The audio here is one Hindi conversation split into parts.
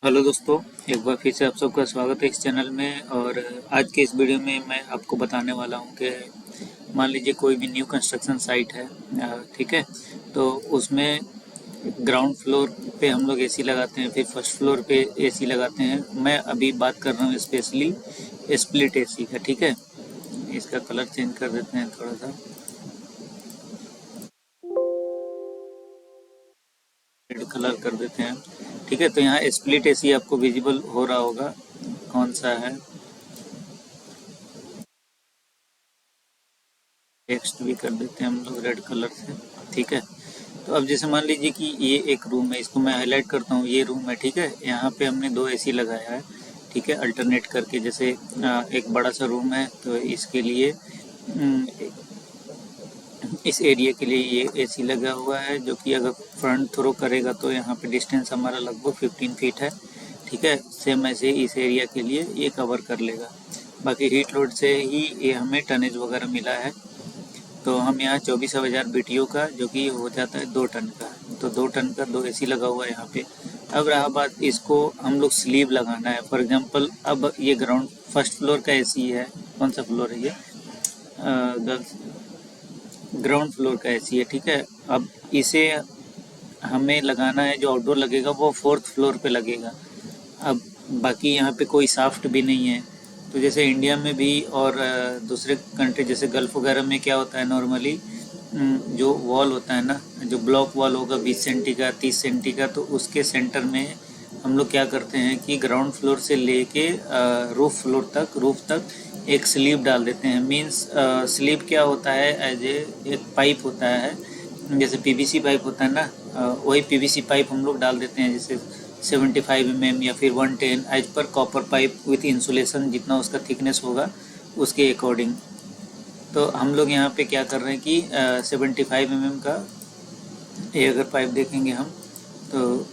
हेलो दोस्तों, एक बार फिर से आप सबका स्वागत है इस चैनल में। और आज के इस वीडियो में मैं आपको बताने वाला हूं कि मान लीजिए कोई भी न्यू कंस्ट्रक्शन साइट है, ठीक है। तो उसमें ग्राउंड फ्लोर पे हम लोग एसी लगाते हैं, फिर फर्स्ट फ्लोर पे एसी लगाते हैं। मैं अभी बात कर रहा हूँ स्पेशली स्प्लिट एसी का, ठीक है। इसका कलर चेंज कर देते हैं थोड़ा सा, रेड कलर कर देते हैं, ठीक है। तो यहाँ स्प्लिट एसी आपको विजिबल हो रहा होगा कौन सा है। टेक्स्ट भी कर देते हैं हम लोग रेड कलर से, ठीक है। तो अब जैसे मान लीजिए कि ये एक रूम है, इसको मैं हाईलाइट करता हूँ, ये रूम है, ठीक है। यहाँ पे हमने दो एसी लगाया है, ठीक है, अल्टरनेट करके। जैसे एक बड़ा सा रूम है तो इसके लिए इस एरिया के लिए ये एसी लगा हुआ है, जो कि अगर फ्रंट थ्रो करेगा तो यहाँ पे डिस्टेंस हमारा लगभग 15 फीट है, ठीक है। सेम ऐसे इस एरिया के लिए ये कवर कर लेगा। बाकी हीट लोड से ही ये हमें टनेज वगैरह मिला है। तो हम यहाँ 24,000 बीटीयू का, जो कि हो जाता है 2 टन का, तो 2 टन का 2 एसी लगा हुआ है यहाँ पे। अब रहा बात, इसको हम लोग स्लीव लगाना है। फॉर एग्जांपल अब ये ग्राउंड फर्स्ट फ्लोर का एसी है, कौन सा फ्लोर है ये, गर्ल्स ग्राउंड फ्लोर का एसी है, ठीक है। अब इसे हमें लगाना है, जो आउटडोर लगेगा वो फोर्थ फ्लोर पे लगेगा। अब बाकी यहाँ पे कोई साफ्ट भी नहीं है। तो जैसे इंडिया में भी और दूसरे कंट्री जैसे गल्फ़ वगैरह में क्या होता है नॉर्मली, जो वॉल होता है ना, जो ब्लॉक वॉल होगा 20 सेंटी का, 30 सेंटी का, तो उसके सेंटर में हम लोग क्या करते हैं कि ग्राउंड फ्लोर से लेके रूफ तक एक स्लीव डाल देते हैं। मीन्स स्लीव क्या होता है, एज ए एक पाइप होता है, जैसे पीवीसी पाइप होता है ना, वही पीवीसी पाइप हम लोग डाल देते हैं। जैसे 75 mm या फिर 110 as per copper pipe with insulation, जितना उसका थिकनेस होगा उसके अकॉर्डिंग। तो हम लोग यहाँ पे क्या कर रहे हैं कि 75 mm का ये अगर पाइप देखेंगे हम, तो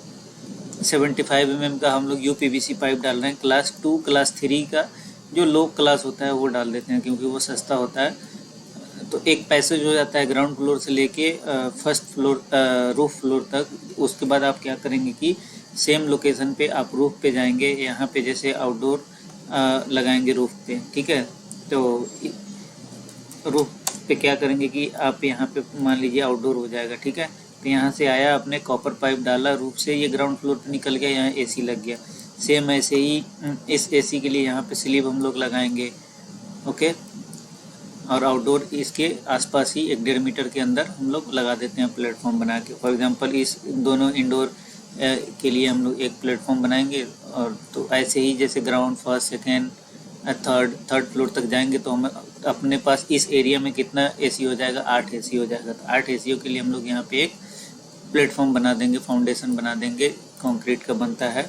75 mm का हम लोग यूपीवीसी पाइप डाल रहे हैं। क्लास 2 क्लास 3 का जो लो क्लास होता है वो डाल देते हैं, क्योंकि वो सस्ता होता है। तो एक पैसेज हो जाता है ग्राउंड फ्लोर से लेके फर्स्ट फ्लोर रूफ फ्लोर तक। उसके बाद आप क्या करेंगे कि सेम लोकेशन पे आप रूफ पे जाएंगे, यहाँ पे जैसे आउटडोर लगाएंगे रूफ पे, ठीक है। तो रूफ पे क्या करेंगे कि आप यहाँ पे मान लीजिए आउटडोर हो जाएगा, ठीक है। तो यहाँ से आया, आपने कॉपर पाइप डाला रूफ से, ये ग्राउंड फ्लोर पे निकल गया, यहाँ एसी लग गया। सेम ऐसे ही इस एसी के लिए यहाँ पे स्लीव हम लोग लगाएंगे, ओके। और आउटडोर इसके आसपास ही 1-1.5 मीटर के अंदर हम लोग लगा देते हैं प्लेटफॉर्म बना के। फॉर एग्जांपल इस दोनों इंडोर के लिए हम लोग एक प्लेटफॉर्म बनाएंगे। और तो ऐसे ही जैसे ground first second third floor तक जाएंगे, तो हम अपने पास इस एरिया में कितना एसी हो जाएगा, 8 एसी हो जाएगा। तो 8 एसी के लिए हम लोग यहाँ पे एक प्लेटफॉर्म बना देंगे, फाउंडेशन बना देंगे, कंक्रीट का बनता है,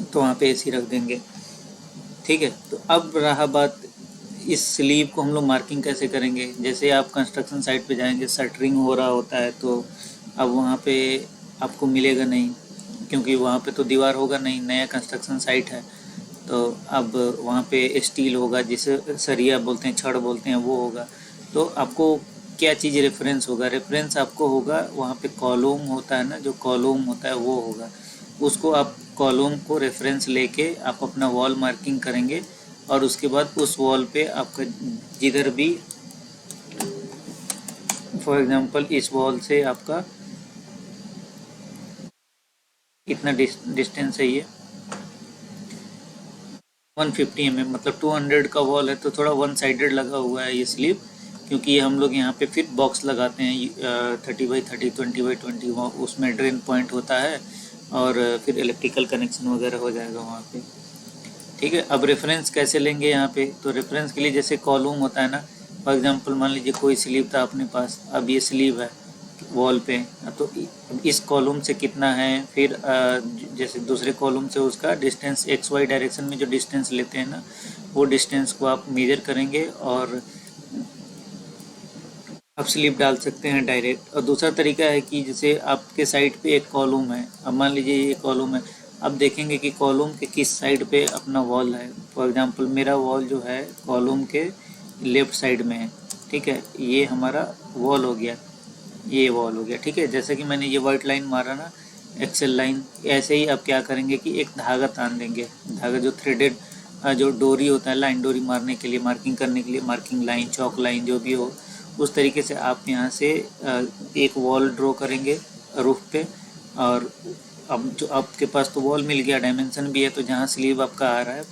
तो वहाँ पे एसी रख देंगे, ठीक है। तो अब रहा बात, इस स्लीव को हम लोग मार्किंग कैसे करेंगे। जैसे आप कंस्ट्रक्शन साइट पे जाएंगे, शटरिंग हो रहा होता है, तो अब वहाँ पे आपको मिलेगा नहीं, क्योंकि वहाँ पे तो दीवार होगा नहीं, नया कंस्ट्रक्शन साइट है। तो अब वहाँ पे स्टील होगा, जिसे सरिया बोलते हैं, छड़ बोलते हैं, वो होगा। तो आपको क्या चीज़ रेफरेंस होगा, रेफरेंस आपको होगा वहाँ पे कॉलम होता है ना, जो कॉलम होता है वो होगा। उसको आप कॉलम को रेफरेंस लेके आप अपना वॉल मार्किंग करेंगे। और उसके बाद उस वॉल पे आपका जिधर भी, फॉर एग्जांपल इस वॉल से आपका इतना डिस्टेंस है, ये 150 mm, मतलब 200 का वॉल है, तो थोड़ा वन साइडेड लगा हुआ है ये स्लीव, क्योंकि ये हम लोग यहाँ पे फिर बॉक्स लगाते हैं 30x30 20x20, उसमें ड्रेन पॉइंट होता है, और फिर इलेक्ट्रिकल कनेक्शन वगैरह हो जाएगा वहाँ पे, ठीक है। अब रेफरेंस कैसे लेंगे यहाँ पे, तो रेफरेंस के लिए जैसे कॉलम होता है ना, फॉर एग्जांपल मान लीजिए कोई स्लीव था अपने पास, अब ये स्लीव है वॉल पे, तो इस कॉलम से कितना है, फिर जैसे दूसरे कॉलम से उसका डिस्टेंस एक्स वाई डायरेक्शन में जो डिस्टेंस लेते हैं ना, वो डिस्टेंस को आप मेजर करेंगे और आप स्लिप डाल सकते हैं डायरेक्ट। और दूसरा तरीका है कि जैसे आपके साइड पे एक कॉलम है, अब मान लीजिए ये कॉलम है, अब देखेंगे कि कॉलम के किस साइड पे अपना वॉल है। फॉर एग्जांपल मेरा वॉल जो है कॉलम के लेफ़्ट साइड में है, ठीक है। ये हमारा वॉल हो गया, ये वॉल हो गया, ठीक है। जैसे कि मैंने ये वाइट लाइन मारा ना, एक्सेल लाइन। ऐसे ही आप क्या करेंगे कि एक धागा तान देंगे, धागा जो थ्रेडेड जो डोरी होता है, लाइन डोरी मारने के लिए, मार्किंग करने के लिए, मार्किंग लाइन, चौक लाइन जो भी हो, उस तरीके से आप यहाँ से एक वॉल ड्रॉ करेंगे रूफ पे। और अब जो आपके पास तो वॉल मिल गया, डायमेंशन भी है, तो जहाँ स्लीव आपका आ रहा है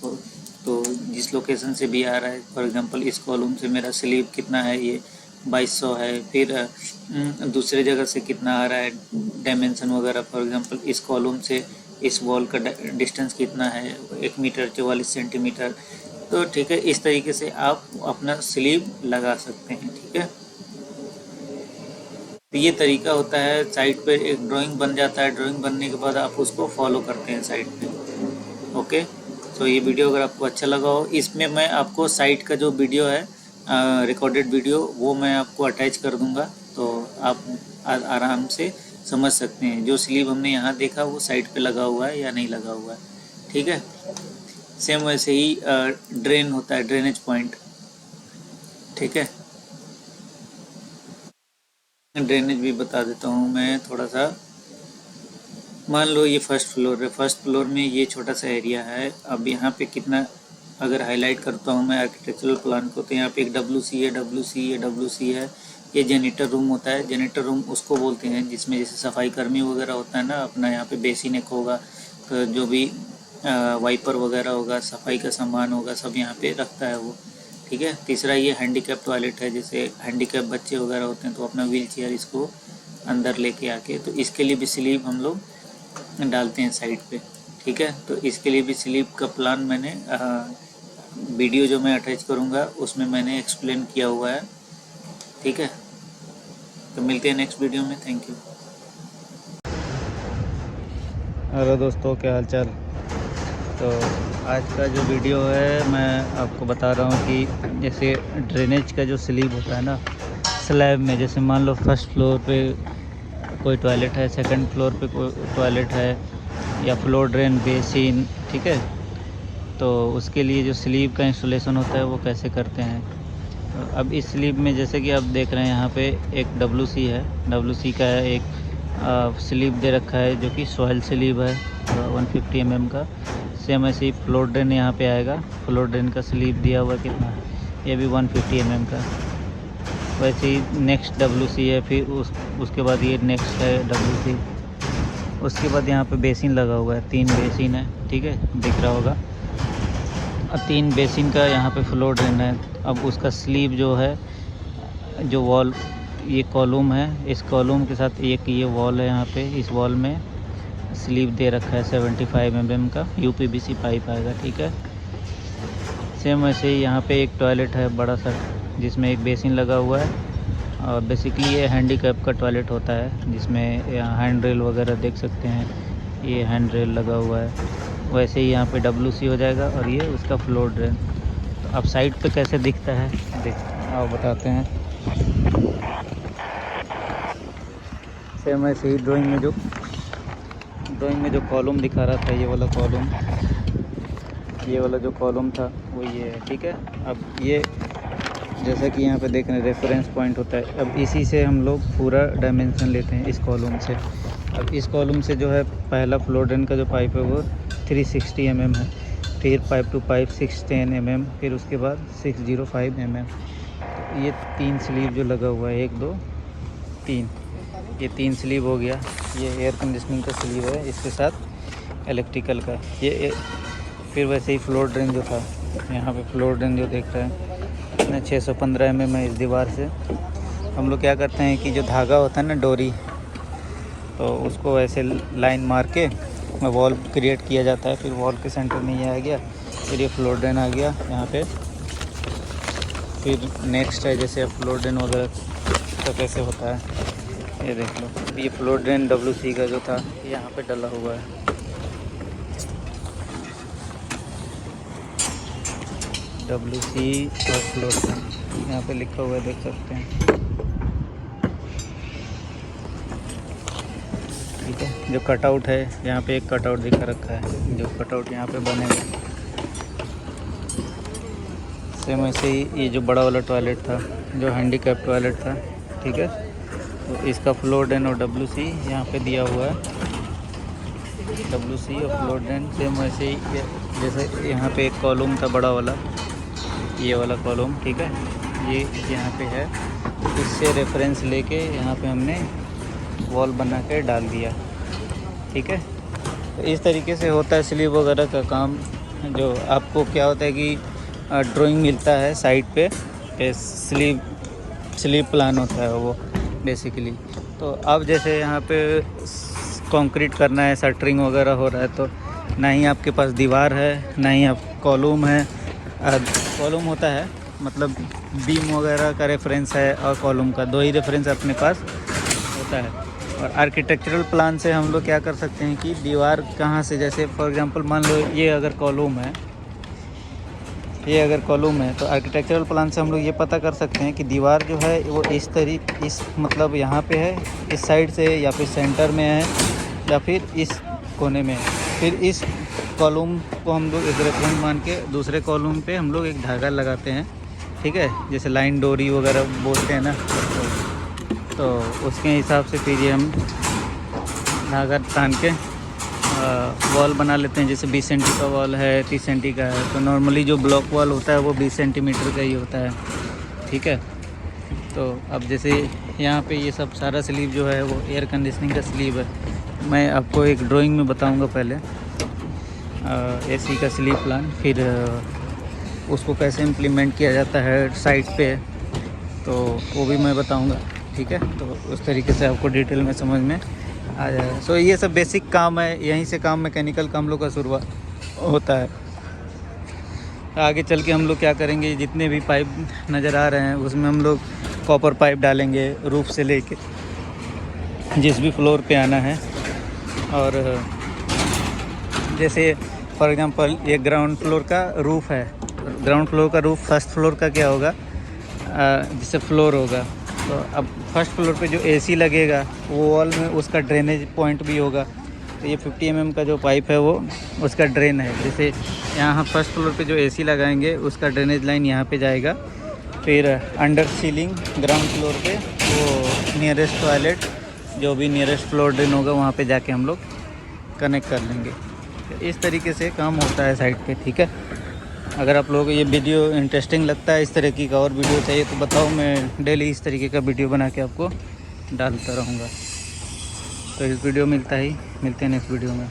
तो जिस लोकेशन से भी आ रहा है, फॉर एग्जांपल इस कॉलम से मेरा स्लीव कितना है, ये 2200 है, फिर दूसरे जगह से कितना आ रहा है डायमेंशन वगैरह, फॉर एग्जांपल इस कॉलम से इस वॉल का डिस्टेंस कितना है, 1 मीटर 44 सेंटीमीटर। तो ठीक है, इस तरीके से आप अपना स्लीव लगा सकते हैं। ठीक है, तो ये तरीका होता है। साइट पे एक ड्राइंग बन जाता है, ड्राइंग बनने के बाद आप उसको फॉलो करते हैं साइट पे। ओके, तो ये वीडियो अगर आपको अच्छा लगा हो, इसमें मैं आपको साइट का जो वीडियो है रिकॉर्डेड वीडियो, वो मैं आपको अटैच कर दूंगा, तो आप आराम से समझ सकते हैं जो स्लीव हमने यहाँ देखा वो साइट पे लगा हुआ है या नहीं लगा हुआ है। ठीक है, सेम वैसे ही ड्रेन होता है, ड्रेनेज पॉइंट। ठीक है, ड्रेनेज भी बता देता हूँ मैं थोड़ा सा। मान लो ये फर्स्ट फ्लोर है, फर्स्ट फ्लोर में ये छोटा सा एरिया है। अब यहाँ पे कितना अगर हाईलाइट करता हूँ मैं आर्किटेक्चरल प्लान को, तो यहाँ पे एक WC है, WC है। ये जेनिटर रूम होता है। जेनिटर रूम उसको बोलते हैं जिसमें जैसे सफाई कर्मी वगैरह होता है ना, अपना यहाँ पे बेसिन एक होगा, तो जो भी वाइपर वगैरह होगा, सफाई का सामान होगा, सब यहाँ पे रखता है वो। ठीक है, तीसरा ये हैंडीकैप टॉयलेट है, जैसे हैंडीकैप बच्चे वगैरह होते हैं तो अपना व्हील चेयर इसको अंदर लेके आके, तो इसके लिए भी स्लीव हम लोग डालते हैं साइड पे। ठीक है, तो इसके लिए भी स्लीव का प्लान मैंने वीडियो जो मैं अटैच करूँगा उसमें मैंने एक्सप्लेन किया हुआ है। ठीक है, तो मिलते हैं नेक्स्ट वीडियो में। Thank you. हेलो दोस्तों, क्या हाल चाल। तो आज का जो वीडियो है मैं आपको बता रहा हूँ कि जैसे ड्रेनेज का जो स्लीव होता है ना स्लैब में, जैसे मान लो फर्स्ट फ्लोर पे कोई टॉयलेट है, सेकंड फ्लोर पे कोई टॉयलेट है, या फ्लोर ड्रेन, बेसिन। ठीक है, तो उसके लिए जो स्लीव का इंस्टॉलेशन होता है वो कैसे करते हैं। अब इस स्लीव में जैसे कि आप देख रहे हैं यहाँ पे एक WC है, WC का है एक स्लीव दे रखा है जो कि सॉइल स्लीव है 150 mm का। सेम ऐसे ही फ्लोर ड्रेन यहाँ पे आएगा, फ्लोर ड्रेन का स्लीव दिया हुआ कितना है, ये भी 150 mm का। वैसे ही नेक्स्ट WC है, फिर उसके बाद ये नेक्स्ट है WC। उसके बाद यहाँ पे बेसिन लगा हुआ है, 3 बेसिन है। ठीक है, दिख रहा होगा। अब 3 बेसिन का यहाँ पे फ्लोर ड्रेन है। अब उसका स्लीव जो है, जो वॉल, ये कॉलम है, इस कॉलम के साथ एक ये वॉल है, यहाँ पे इस वॉल में स्लीव दे रखा है 75 mm का UPVC पाइप आएगा। ठीक है, सेम वैसे ही यहाँ पे एक टॉयलेट है बड़ा सा जिसमें एक बेसिन लगा हुआ है। और बेसिकली ये हैंडीकैप का टॉयलेट होता है जिसमें हैंड रेल वगैरह देख सकते हैं, ये हैंड रेल लगा हुआ है। वैसे ही यहाँ पे WC हो जाएगा और ये उसका फ्लोर ड्रेन। तो अब साइड पे कैसे दिखता है आओ बताते हैं। सेम ऐसे ही ड्राइंग में जो कॉलम दिखा रहा था, ये वाला कॉलम, ये वाला जो कॉलम था वो ये है। ठीक है, अब ये जैसा कि यहाँ पे देख रहे हैं रेफरेंस पॉइंट होता है। अब इसी से हम लोग पूरा डायमेंशन लेते हैं इस कॉलम से। अब इस कॉलम से जो है पहला फ्लोर ड्रेन का जो पाइप है वो 360 mm है, फिर पाइप टू पाइप 610 mm, फिर उसके बाद 605 mm। तो ये 3 स्लीव जो लगा हुआ है, 1 2 3, ये 3 स्लीव हो गया। ये एयर कंडीशनिंग का स्लीव है, इसके साथ इलेक्ट्रिकल का ये। फिर वैसे ही फ्लोर ड्रेन जो था, यहाँ पे फ्लोर ड्रेन जो देख रहे हैं 615 mm है। इस दीवार से हम लोग क्या करते हैं कि जो धागा होता है ना, डोरी, तो उसको ऐसे लाइन मार के वॉल क्रिएट किया जाता है। फिर वॉल के सेंटर में ये आ गया, फिर ये फ्लोर ड्रेन आ गया यहाँ पे। फिर नेक्स्ट है जैसे फ्लोर ड्रेन वगैरह का कैसे होता है, ये देख लो। ये फ्लोर ड्रेन WC का जो था यहाँ पे डला हुआ है। WC और फ्लोर ड्रेन यहाँ पे लिखा हुआ है, देख सकते हैं। ठीक है, जो कटआउट है यहाँ पे एक कटआउट दिखा रखा है, जो कटआउट यहाँ पे बने हुए। सेम ऐसे ही ये जो बड़ा वाला टॉयलेट था, जो हैंडीकैप टॉयलेट था, ठीक है, तो इसका फ्लोर ड्रेन और WC यहाँ पे दिया हुआ है। WC और फ्लोर ड्रेन सेम वैसे ही जैसे यहाँ पे एक कॉलम था बड़ा वाला, ये वाला कॉलम, ठीक है, ये यहाँ पे है। इससे रेफरेंस लेके यहाँ पे हमने वॉल बना के डाल दिया, ठीक है। तो इस तरीके से होता है स्लीब वगैरह का काम। जो आपको क्या होता है कि ड्राइंग मिलता है साइड पे स्लीब प्लान होता है वो बेसिकली। तो अब जैसे यहाँ पे कंक्रीट करना है, शटरिंग वगैरह हो रहा है, तो ना ही आपके पास दीवार है ना ही आप कॉलम है। कॉलम होता है मतलब बीम वगैरह का रेफरेंस है और कॉलम का, दो ही रेफरेंस अपने पास होता है। और आर्किटेक्चरल प्लान से हम लोग क्या कर सकते हैं कि दीवार कहाँ से, जैसे फॉर एग्जांपल मान लो ये अगर कॉलम है, तो आर्किटेक्चरल प्लान से हम लोग ये पता कर सकते हैं कि दीवार जो है वो इस मतलब यहाँ पे है, इस साइड से, या फिर सेंटर में है, या फिर इस कोने में है। फिर इस कॉलम को हम लोग एक रेफरेंस मान के दूसरे कॉलम पे हम लोग एक धागा लगाते हैं, ठीक है, जैसे लाइन डोरी वगैरह बोलते हैं ना, तो उसके हिसाब से फिर ये हम धागा तान के वॉल बना लेते हैं। जैसे 20 सेंटी का वॉल है, 30 सेंटी का है, तो नॉर्मली जो ब्लॉक वॉल होता है वो 20 सेंटीमीटर का ही होता है, ठीक है। तो अब जैसे यहाँ पे ये सब सारा स्लीव जो है वो एयर कंडीशनिंग का स्लीव है। मैं आपको एक ड्राइंग में बताऊँगा पहले AC का स्लीव प्लान, फिर उसको कैसे इम्प्लीमेंट किया जाता है साइट पे, तो वो भी मैं बताऊँगा, ठीक है। तो उस तरीके से आपको डिटेल में समझ में आ जाएगा। सो ये सब बेसिक काम है, यहीं से काम मैकेनिकल काम लोग का शुरुआत होता है। आगे चल के हम लोग क्या करेंगे, जितने भी पाइप नज़र आ रहे हैं उसमें हम लोग कॉपर पाइप डालेंगे रूफ से लेके जिस भी फ्लोर पे आना है। और जैसे फॉर एग्जांपल ये ग्राउंड फ्लोर का रूफ़ है, ग्राउंड फ्लोर का रूफ़ फर्स्ट फ्लोर का क्या होगा, जैसे फ्लोर होगा, तो अब फर्स्ट फ्लोर पे जो AC लगेगा वो वॉल में उसका ड्रेनेज पॉइंट भी होगा। तो ये 50 mm का जो पाइप है वो उसका ड्रेन है। जैसे यहाँ फर्स्ट फ्लोर पे जो AC लगाएंगे उसका ड्रेनेज लाइन यहाँ पे जाएगा, फिर अंडर सीलिंग ग्राउंड फ्लोर पे वो नियरेस्ट टॉयलेट जो भी नियरेस्ट फ्लोर ड्रेन होगा वहाँ पे जाके हम लोग कनेक्ट कर लेंगे। तो इस तरीके से काम होता है साइट पे, ठीक है। अगर आप लोगों को ये वीडियो इंटरेस्टिंग लगता है, इस तरीके का और वीडियो चाहिए तो बताओ, मैं डेली इस तरीके का वीडियो बना के आपको डालता रहूँगा। तो इस वीडियो मिलते हैं नेक्स्ट वीडियो में।